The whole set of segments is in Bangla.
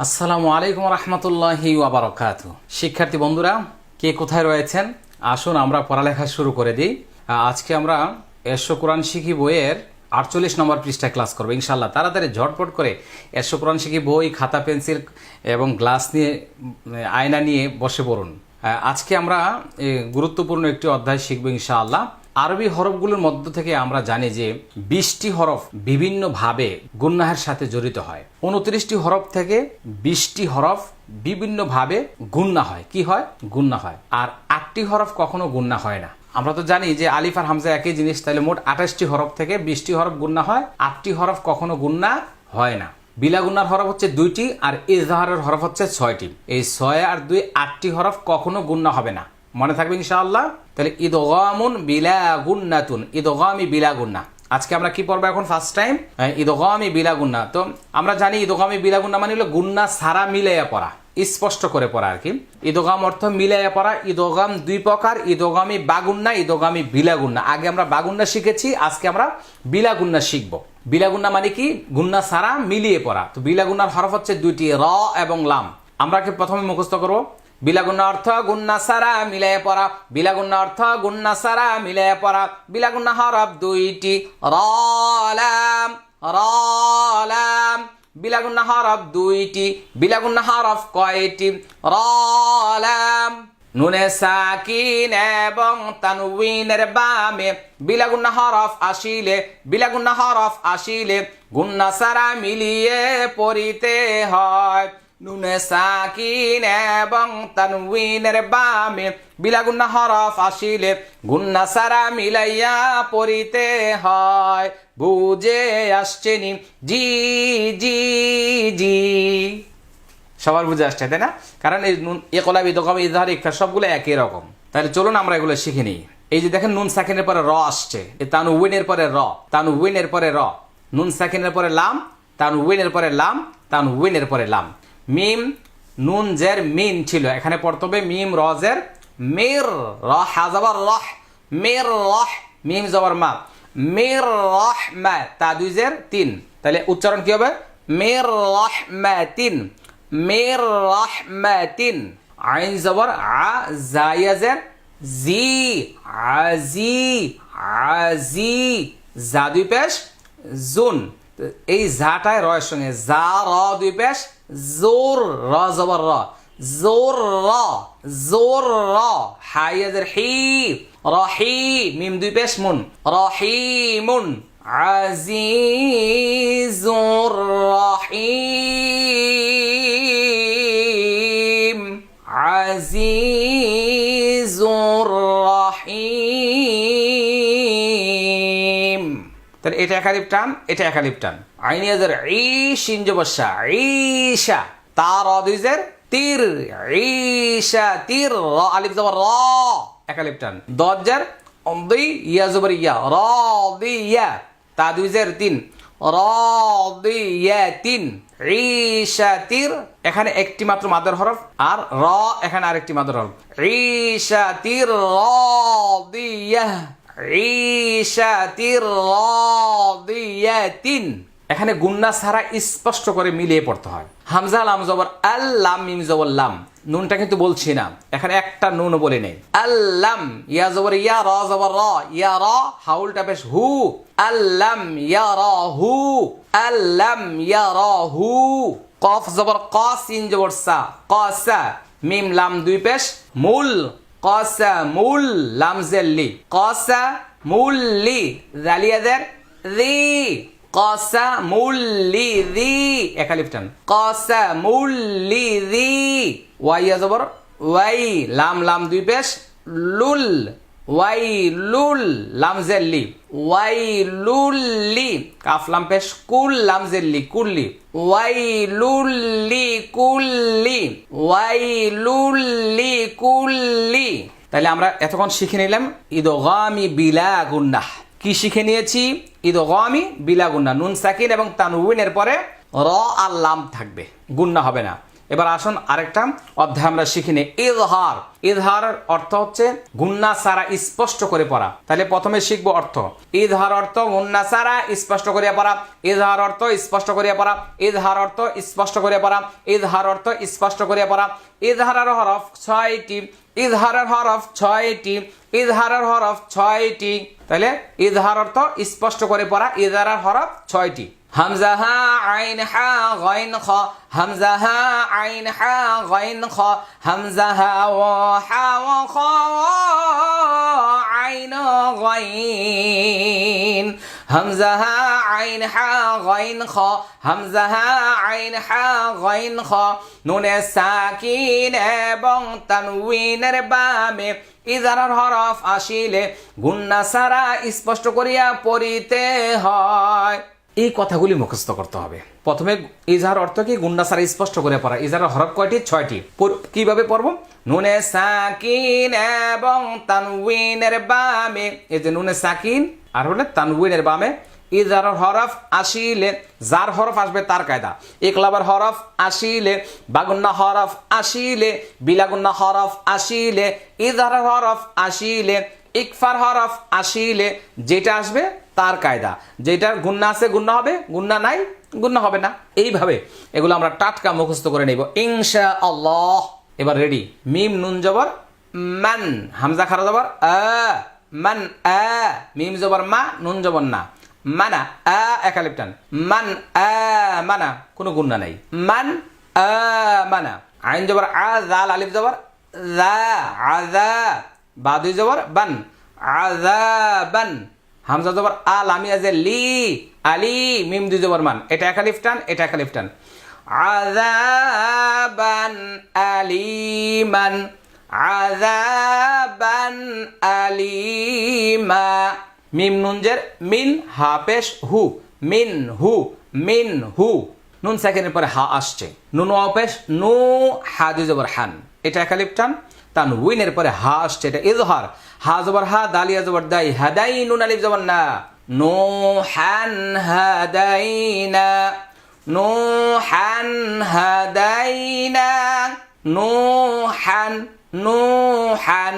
আসসালামু আলাইকুম রহমতুল্লাহি ওয়া বারাকাতুহু। শিক্ষার্থী বন্ধুরা, কে কোথায় রয়েছেন, আসুন আমরা পড়ালেখা শুরু করে দিই। আজকে আমরা এরশো কোরআন শিখি বইয়ের 48 নম্বর পৃষ্ঠায় ক্লাস করবো ইনশাল্লাহ। তাড়াতাড়ি ঝটপট করে এরশো কোরআন শিখি বই, খাতা, পেন্সিল এবং গ্লাস নিয়ে, আয়না নিয়ে বসে পড়ুন। আজকে আমরা গুরুত্বপূর্ণ একটি অধ্যায় শিখব ইনশাআল্লাহ। আরবি হরফগুলোর মধ্য থেকে আমরা জানি যে 20টি হরফ বিভিন্নভাবে গুন্নাহের সাথে জড়িত হয়। 29টি হরফ থেকে 20টি হরফ বিভিন্নভাবে গুন্না হয়। কি হয়? গুন্না হয়। আর 8টি হরফ কখনো গুন্না হয় না। আমরা তো জানি যে আলিফ আর হামজা একই জিনিস, তাহলে মোট 28টি হরফ থেকে 20টি হরফ গুন্না হয়, 8টি হরফ কখনো গুন্না হয় না। বিলা গুন্নার হরফ হচ্ছে 2টি আর ইজহারের হরফ হচ্ছে 6টি। এই 6 আর 2 8টি হরফ কখনো গুন্না হবে না, মনে থাকবে ইনশাআল্লাহ। তাহলে ইদগামুন বিলা গুন্নাতুন, ইদগামি বিলা গুন্না। আজকে আমরা কি পড়বো এখন? ফার্স্ট টাইম ইদগামি বিলা গুন্না। তো আমরা জানি ইদগামি বিলা গুন্না মানে হলো গুন্না সারা মিলাইয়া পড়া, স্পষ্ট করে পড়া আর কি। ইদগাম অর্থ মিলাইয়া পড়া। ইদগাম দুই প্রকার, ইদগামি বাগুন্না, ইদগামি বিলাগুন্না। আগে আমরা বাগুন্না শিখেছি, আজকে আমরা বিলাগুন্না শিখবো। বিলাগুন্না মানে কি? গুন্না সারা মিলিয়ে পড়া। তো বিলাগুন্নার হরফ হচ্ছে 2টি, র এবং লাম। আমরা কি প্রথমে মুখস্থ করবো? বিলাগুন্না অর্থ গুন্না সারা মিলাইয়া পড়া। বিলাগুন্না অর্থ গুন্না সারা মিলাইয়া পড়া। বিলাগুন্না হরফ 2টি, র লাম, র লাম। বিলাগুন্না হরফ 2টি। বিলাগুন্না হরফ কয়টি? র লাম। নুনে সাকিন এবং তানউইনের বামে বিলাগুন্না হরফ আসিলে, বিলাগুন্না হরফ আসিলে গুন্না সারা মিলিয়ে পড়িতে হয়। নুনে সাকিন এবং তানউইনের বামে বিলাগুন্না হরফ আসিলে গুন্না সারা মিলাইয়া পড়িতে হয়। বুঝে আসছেনি? জি জি জি। সবার বুঝে আসছে, তাই না? কারণ এই নুন, ইকলাব, ইদগাম, ইজহার, ইখফা সবগুলো একই রকম। তাহলে চলুন আমরা এগুলো শিখে নিই। এই যে দেখেন, নুন সাকিনের পরে র আসছে, তানউইনের পরে র, তানউইনের পরে র, নুন সাকিনের পরে লাম, তানউইনের পরে লাম, তানউইনের পরে লাম। মিম, নুন জের মিন ছিল, এখানে পড়তে হবে মিম র জের মির, র হা জবর রহ, মির রহ, মিম জবর মা, মির রহমা, তা 2 জের 3। তাহলে উচ্চারণ কি হবে? মির রহমাতিন, মির রহমাতিন। আইন জবর আ, জায়া জের জি, আজি, আজি, জা 2 পেশ জুন। এই জাটায় রয়ের সঙ্গে জা র 2 পেশ জোর, র জবর র, জোর র, জোর র। হাইয়াজের হি, রহি, মিম 2 পেশ মুন, রহিমুন। আজিজুর রহিম, আজিজুর রহিম। তাহলে এটা একালিপ টান, এটা একালিপ টান। আইনিয়াজের ই, শিন জবস্যা, ঈশা, তার 2 জের তির, ঈশা তির, র আলিফ জবর র, একালিপ টান। দজ্জার দুই, ইয়া জবর ইয়া, র দিয়া, তা 2 জের 3, র দিয়া 3, ঈশা তির। এখানে একটি মাত্র মাদের হরফ, আর র এখানে আরেকটি মাদের হরফ। ঈশা তির র দিয়া, ঈশাতির রাদিয়াতিন। এখানে গুন্না ছাড়া স্পষ্ট করে মিলিয়ে পড়তে হয়। হামজা লাম জবর আল, লাম মিম জবর লাম। নুনটা কিন্তু বলছি না, এখানে একটা নুন বলে নেই। আল্লাম, ইয়া জবর ইয়া, র জবর র, ইয়া র, হাউলটা পেশ হু, আল্লাম ইয়া র হু, আল্লাম ইয়া র হু। কফ জবর ক, সিন জবর সা, কসা। মিম লাম 2 পেশ মুল, কসামুল, লাম জেল্লি, কসামুল্লি, জালিয়াদের রি, কসামুল্লি রি, একালিফ টান, কসামুল্লি রি। ওয়াইয়া জবর ওয়াই, লাম লাম 2 পেশ লুল, ওয়াই লুল, লাম জেল্লি, ওয়াই লুল্লি, কাফ লাম পেশ কুল, লাম জেল্লি, কুল্লি, ওয়াই লুল্লি কুল্লি, ওয়াই লুল্লি কুল্লি। তাহলে আমরা এতক্ষণ শিখে নিলাম ইদগামি বিলা গুন্নাহ। কি শিখে নিয়েছি? ইদগামি বিলা গুন্নাহ। নুন সাকিন এবং তানউইনের পরে র আর লাম থাকবে, গুন্না হবে না। এবার আসুন আরেকটা অধ্যায় আমরা শিখে নিই। ইজহার। ইজহারের অর্থ হচ্ছে গুন্না সারা স্পষ্ট করে পড়া। তাহলে প্রথমে শিখবো অর্থ। ইজহার অর্থ গুন্না সারা স্পষ্ট করিয়া পড়া। ইজহার অর্থ স্পষ্ট করিয়া পড়া। ইজহার অর্থ স্পষ্ট করিয়া পড়া। ইজহার অর্থ স্পষ্ট করিয়া পড়া। ইজহারের হরফ 6টি। ইজহারের হরফ 6টি। ইজহারের হরফ 6টি। তাহলে ইজহার অর্থ স্পষ্ট করে পড়া। ইজহারের হরফ 6টি। হামজা হা আইন হা গাইন খ। হামজা হা আইন হা গাইন খ। হামজা হা ওয়া হা ওয়া খ আইন গাইন। হামজা হা আইন হা গাইন খ। হামজা হা আইন হা গাইন খ। নুনে সাকিন এবং তানউইনের বামে ইজহারের হরফ আসিলে গুন্না সারা স্পষ্ট করিয়া পড়িতে হয়। এই কথাগুলি মুখস্থ করতে হবে। প্রথমে ইজহার অর্থ কি? গুন্না সারা স্পষ্ট করে পড়া। ইজহারের হরফ কয়টি? 6টি। কিভাবে পড়ব? নুনে সাকিন এবং তানউইনের বামে, এই যে নুনে সাকিন আর হলে তানউইনের বামে ইজহারের হরফ আসিলে, যার হরফ আসবে তার কায়দা। ইকলাবের হরফ আসিলে, বাগুন্না হরফ আসিলে, বিলাগুন্না হরফ আসিলে, ইজহারের হরফ আসিলে, ইকফার হরফ আসিলে, যেটা আসবে তার কায়দা। যেটার গুন্না আছে গুন্না হবে, গুন্না নাই গুন্না হবে না। এইভাবে এগুলো আমরা টাটকা মুখস্থ করে নেব ইনশাআল্লাহ। এবার রেডি। মিম নুন জবর মান, হামজা খারা জবর আ, মান আ। মিম জবর মা, নুন জবর না। মানা আ একালিফ টান। মান আ মানা, কোনো গুন্না নাই। মান আ মানা। আইন জবর আ, জাল আলিফ জবর যা, আযা। বা দুই জবর বান, আযাবান। হামজা জবর আ, লামিয়া যে লি, আলি। মিম দুই জবর মান, এটা একালিফ টান, এটা একালিফ টান। আযাবান আলিমান, আযাবান আলিমা। মিম নুন জের মিন, হা পেশ হু, মিন হু, মিন হু। নুন সেকেন্ডের পরে হা আসছে। নুন ওয়া পেশ নু, হা দুই জবর হান, এটা একালিফ টান। তানউইনের পরে হা আসছে, এটা ইজহার। হা জবর হা, দালিয়া জবর দাই, হাদাই নুন আলিফ জবর না। নো হান হাদাইনা, নো হান হাদাইনা, নো হান, নো হান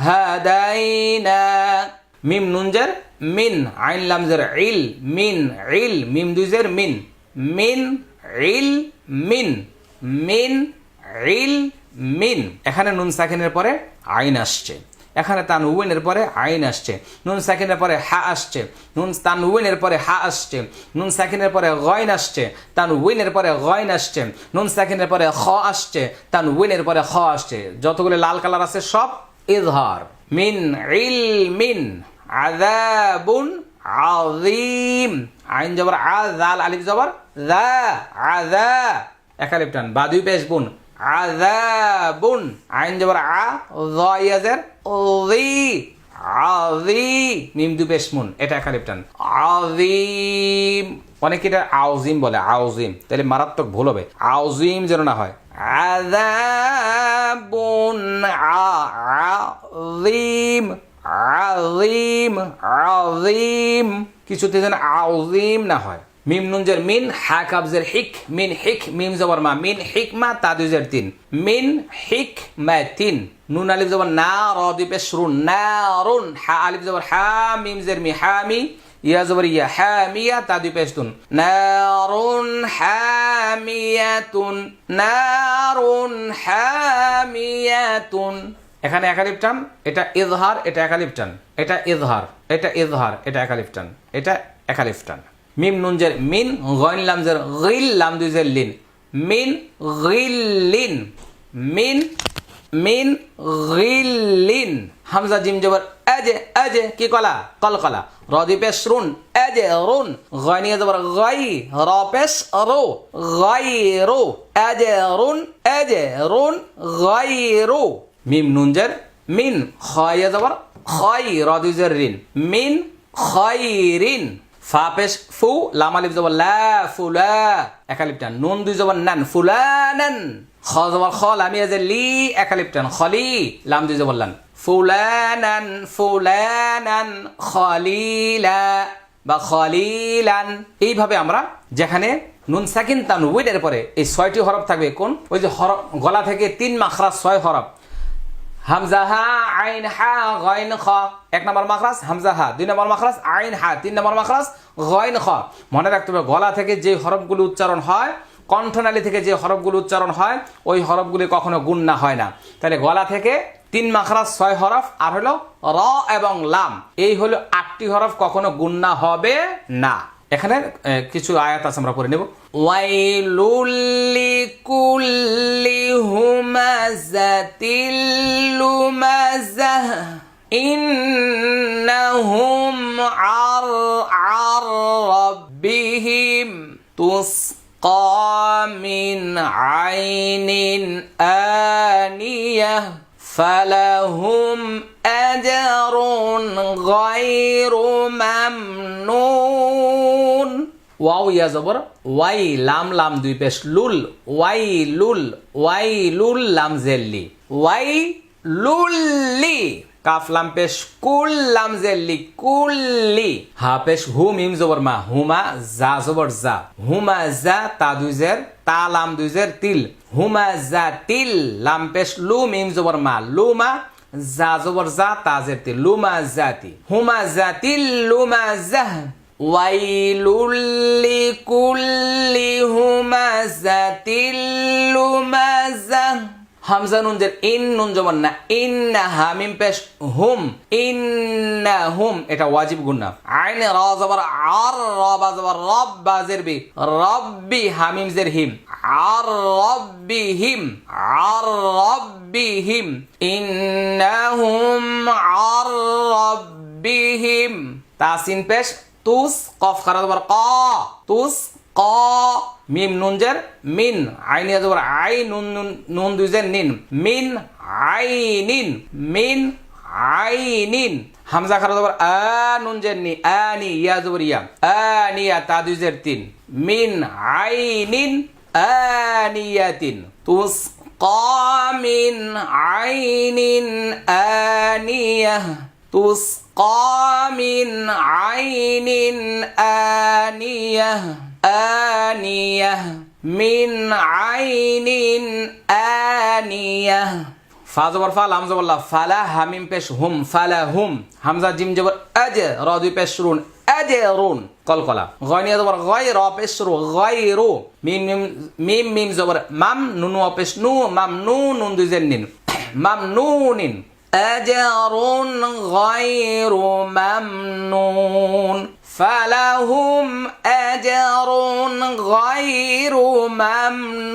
হাদাইনা। মিম নুন জের মিন, আইন লাম জের ইল, মিন ইল। মিম দুই জের মিন, মিন ইল মিন, মিন ইল মিন। এখানে নুন সাকিনের পরে আইন আসছে। এখানে তানউইনের পরে আইন আসছে। নুন সাকিনের পরে হা আসছে। নুন তানউইনের পরে হা আসছে। নুন সাকিনের পরে গয়ন আসছে। তানউইনের পরে গয়ন আসছে। নুন সাকিনের পরে খ আসছে। তানউইনের পরে খ আসছে। যতগুলো লাল কালার আছে সব ইজহার। মিন ইলমিন আযাবুন আযীম। আইন জবর আ, জাল আলিফ জবর যা, আযা একালিফ টান। বা দুই পেশ বুন, আযাবুন। আইন জবর আ, যায়া জের জি, আযী। মিম দুই পেশ মুন, এটা একালিফ টান। আযীম। অনেকে এটা আউজিম বলে, আউজিম। তাহলে মারাত্মক ভুল হবে, আউজিম যেন না হয়। আযাবুন আযীম, আযীম, আযীম। কিছুতে যেন আউজিম না হয়। মিম নুন জের মিন, হা কাব জের হিক, মিন হিক। মিম জবর মা, মিন হিকমা, তা দুই জের তিন, মিন হিকমাতিন। নুন আলিফ জবর না, র দুই পেশ রুন, নারুন। হা আলিফ জবর হা, মিম জের মি, হামি। ইয়া জবর ইয়া, হামিয়া, তা দুই পেশ তুন, নারুন হামিয়াতুন, নারুন হামিয়াতুন। এখানে একালিফ টান, এটা ইজহার, এটা একালিফ টান। এটা ইজহার, এটা ইজহার, এটা একালিফ টান, এটা একালিফ টান। মিম নুন জের মিন, গইন লাম জের গিল, লাম দুই জের লিন, মিন গিল্লিন, মিন, মিন গিল্লিন। হামজা জিম জবর আজে, আজে কি কলা? কলকলা। র দুই পেশ রুন, আজে রুন। গয়নিয়া জবর গাই, র পেশ রো, গায়রু। আজে রুন, আজে রুন, গায়রু। মিম নুন জের মিন, খয়া জবর খয়, র দুই জের রিন, মিন খয়রিন। ফা পেশ ফু, লাম আলিফ জবর লা, ফুলা একালিফ টান। নুন দুই জবর নান, ফুলানান। খ জবর খ, লামিয়া যে লি একালিফ টান, খলি। লাম দুই জবর লান, ফুলানান, ফুলানান খলিলা। বা খলিলান। এইভাবে আমরা যেখানে নুন সাকিন তানউইনের পরে এই 6টি হরফ থাকবে, কোন ওই যে হরফ গলা থেকে 3 মাখরাজ 6 হরফ, হামজা হা আইন হা গাইন খ, 1 নম্বর মাখরাজ হামজা হা, 2 নম্বর মাখরাজ আইন হা, 3 নম্বর মাখরাজ গাইন খ। মনে রাখতে হবে গলা থেকে যে হরফগুলো উচ্চারণ হয়, কণ্ঠনালী থেকে যে হরফগুলো উচ্চারণ হয়, ওই হরফগুলি কখনো গুণনা হয় না। তাহলে গলা থেকে 3 মাখরাজ 6 হরফ, আর হলো র এবং লাম, এই হলো 8টি হরফ, কখনো গুণনা হবে না। এখানে কিছু আয়াত আছে, আমরা পড়ে নেব। ওয়াইলুল লিকুল্লি হুমাযাতিল লুমাযাহ ইন্নাহুম আর রাব্বিহিম তুসকা মিন আইনিন আনিয়াহ ফালাহুম আজরুন গায়রু মামনুন। ওয়াও ইয়া জবর ওয়াই, লাম লাম 2 পেশ লুল, ওয়াই লুল, ওয়াই লুল লাম জেল্লি, ওয়াই লুল্লি, কাফ লাম পেশ কুল লাম জেল্লি কুল্লি, হা পেশ হু মিম জবর মা, হুমা জা জবর জা, হুমা জা তা 2 জের, তা লাম 2 জের তিল, হুমা জা তিল, লাম পেশ লু মিম জবর মা, লুমা জা জবর জা তা জের তিল, লুমা জাতি, হুমা জাতিল লুমাজাহ ওয়াইলুল লিকুল্লি হুমাযাতিল লুমাযাহ। হামজা নুন জের ইন, নুন জবর না, ইন্না, হা মিম পেশ হুম, ইন্নাহুম, এটা ওয়াজিব গুন্না। আইন রা জবর আর, রা বা জবর রব, বা জের বি, রব্বি, হা মিম জের হিম, আর রব্বিহিম, আর রব্বিহিম, ইন্নাহুম আর রব্বিহিম। তাসিন পেশ তুস, কফ খারা জবর ক, তুস ক, মিম নুন জের মিন, আইন জবর আই, নুন নুন নুন 2 জের নিন, মিন আইনিন, মিন আইনিন। হামজা খারা জবর আ, নুন জের নি, আনি, ইয়া জবর ইয়া, আনিয়া তা 2 জের 3, মিন আইনিন আনিয়াতিন, তুসকা মিন আইনিন আনিয়াহ, তুসকা মিন আইনিন আনিয়াহ, আনিয়াহ মিন আইনিন আনিয়াহ। ফা জবর ফা, লাম জবর লা, ফালা, হামিম পেশ হুম, ফালা হুম, হামজা জিম জবর আজ, র 2 পেশ রুন, আজরুন, কলকলা, গয়নিয়া জবর গয়, র পেশ রু, গয়রু, মিম মিম মিম মিম জবর মাম, নুন ওয়া পেশ নু, মাম নু, নুন 2 জের নিন, মাম নুনিন, আজরুন গায়রু মামনুন, ফালাহুম আজরুন গায়রু মামনুন,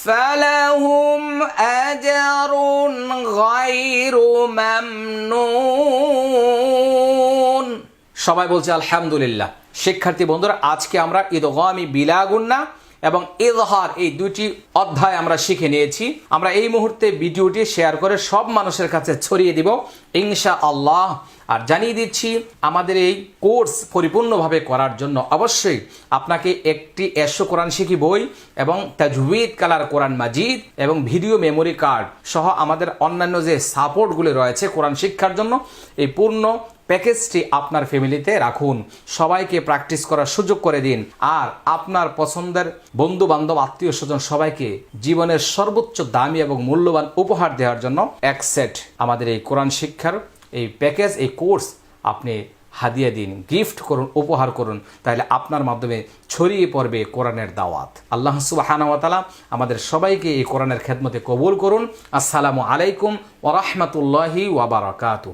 ফালাহুম আজরুন গায়রু মামনুন। সবাই বলছে আলহামদুলিল্লাহ। শিক্ষার্থী বন্ধুরা, আজকে আমরা ইদগামি বিলা গুন্না এবং ইজহার এই 2টি অধ্যায় আমরা শিখে নিয়েছি। আমরা এই মুহূর্তে ভিডিওটি শেয়ার করে সব মানুষের কাছে ছড়িয়ে দিব ইনশাআল্লাহ। আর জানিয়ে দিচ্ছি, আমাদের এই কোর্স পরিপূর্ণভাবে করার জন্য অবশ্যই আপনাকে একটি 100 কোরআন শিখি বই এবং তাজউইদ কালার কোরআন মাজিদ এবং ভিডিও মেমোরি কার্ড সহ আমাদের অন্যান্য যে সাপোর্টগুলি রয়েছে কোরআন শিক্ষার জন্য, এই পূর্ণ প্যাকেজটি আপনার ফ্যামিলিতে রাখুন। সবাইকে প্র্যাকটিস করার সুযোগ করে দিন। আর আপনার পছন্দের বন্ধু বান্ধব আত্মীয় স্বজন সবাইকে জীবনের সর্বোচ্চ দামি এবং মূল্যবান উপহার দেওয়ার জন্য এক সেট আমাদের এই কোরআন শিক্ষার এই প্যাকেজ, এই কোর্স আপনি হাদিয়া দিন, গিফট করুন, উপহার করুন। তাহলে আপনার মাধ্যমে ছড়িয়ে পড়বে কোরআনের দাওয়াত। আল্লাহ সুবহানাহু ওয়া তাআলা আমাদের সবাইকে এই কোরআনের খেদমতে কবুল করুন। আসসালামু আলাইকুম ওয়া রাহমাতুল্লাহি ওয়া বারাকাতুহু।